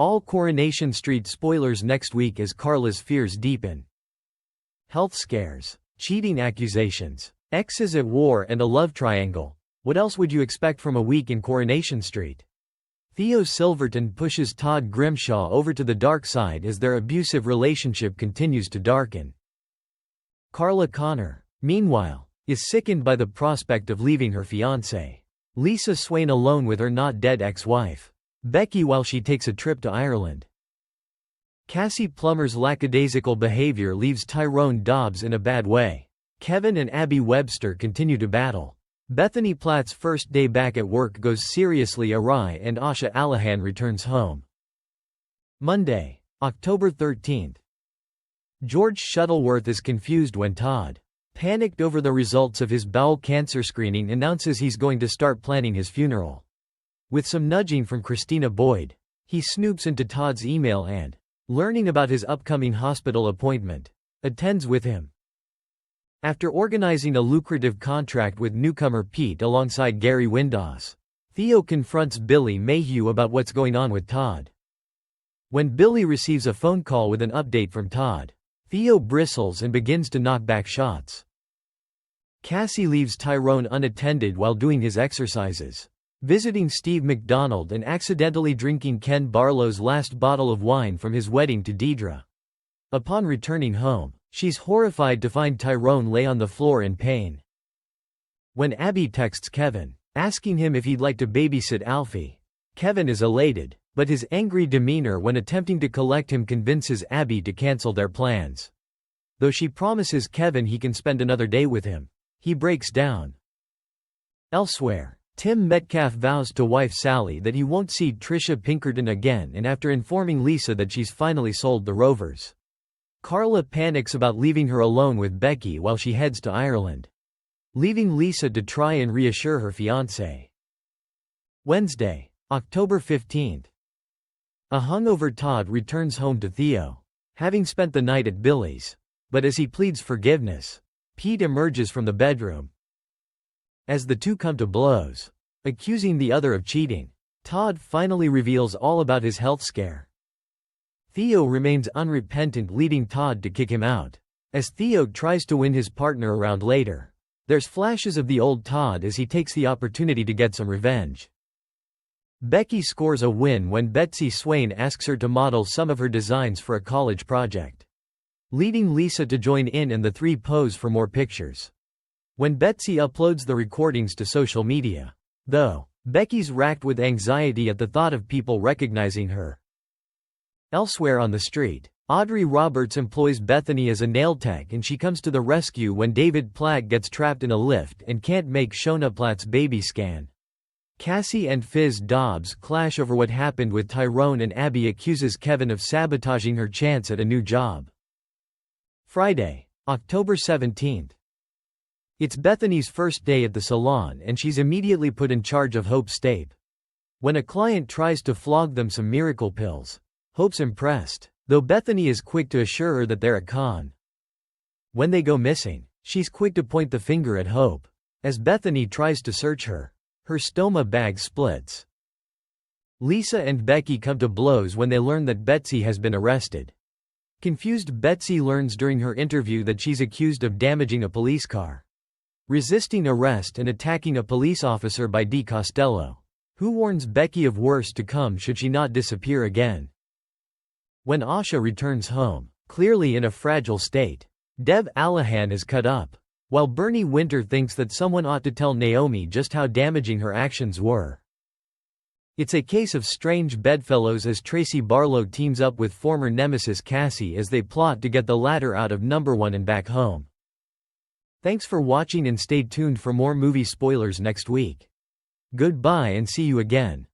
All Coronation Street spoilers next week as Carla's fears deepen. Health scares, cheating accusations, exes at war and a love triangle. What else would you expect from a week in Coronation Street? Theo Silverton pushes Todd Grimshaw over to the dark side as their abusive relationship continues to darken. Carla Connor, meanwhile, is sickened by the prospect of leaving her fiancé, Lisa Swain, alone with her not-dead ex-wife, Becky, while she takes a trip to Ireland. Cassie Plummer's lackadaisical behavior leaves Tyrone Dobbs in a bad way. Kevin and Abby Webster continue to battle. Bethany Platt's first day back at work goes seriously awry and Asha Allahan returns home. Monday, October 13th. George Shuttleworth is confused when Todd, panicked over the results of his bowel cancer screening, announces he's going to start planning his funeral. With some nudging from Christina Boyd, he snoops into Todd's email and, learning about his upcoming hospital appointment, attends with him. After organizing a lucrative contract with newcomer Pete alongside Gary Windass, Theo confronts Billy Mayhew about what's going on with Todd. When Billy receives a phone call with an update from Todd, Theo bristles and begins to knock back shots. Cassie leaves Tyrone unattended while doing his exercises, visiting Steve McDonald and accidentally drinking Ken Barlow's last bottle of wine from his wedding to Deidre. Upon returning home, she's horrified to find Tyrone lay on the floor in pain. When Abby texts Kevin, asking him if he'd like to babysit Alfie, Kevin is elated, but his angry demeanor when attempting to collect him convinces Abby to cancel their plans. Though she promises Kevin he can spend another day with him, he breaks down. Elsewhere, Tim Metcalf vows to wife Sally that he won't see Tricia Pinkerton again, and after informing Lisa that she's finally sold the Rovers, Carla panics about leaving her alone with Becky while she heads to Ireland, leaving Lisa to try and reassure her fiancé. Wednesday, October 15th. A hungover Todd returns home to Theo, having spent the night at Billy's, but as he pleads forgiveness, Pete emerges from the bedroom. As the two come to blows, accusing the other of cheating, Todd finally reveals all about his health scare. Theo remains unrepentant, leading Todd to kick him out. As Theo tries to win his partner around later, there's flashes of the old Todd as he takes the opportunity to get some revenge. Becky scores a win when Betsy Swain asks her to model some of her designs for a college project, leading Lisa to join in and the three pose for more pictures. When Betsy uploads the recordings to social media, though, Becky's racked with anxiety at the thought of people recognizing her. Elsewhere on the street, Audrey Roberts employs Bethany as a nail tech, and she comes to the rescue when David Plagg gets trapped in a lift and can't make Shona Platt's baby scan. Cassie and Fizz Dobbs clash over what happened with Tyrone, and Abby accuses Kevin of sabotaging her chance at a new job. Friday, October 17th. It's Bethany's first day at the salon and she's immediately put in charge of Hope Stape. When a client tries to flog them some miracle pills, Hope's impressed, though Bethany is quick to assure her that they're a con. When they go missing, she's quick to point the finger at Hope. As Bethany tries to search her, her stoma bag splits. Lisa and Becky come to blows when they learn that Betsy has been arrested. Confused Betsy learns during her interview that she's accused of damaging a police car, resisting arrest and attacking a police officer by Dee Costello, who warns Becky of worse to come should she not disappear again. When Asha returns home, clearly in a fragile state, Deb Allahan is cut up, while Bernie Winter thinks that someone ought to tell Naomi just how damaging her actions were. It's a case of strange bedfellows as Tracy Barlow teams up with former nemesis Cassie as they plot to get the latter out of number 1 and back home. Thanks for watching and stay tuned for more movie spoilers next week. Goodbye and see you again.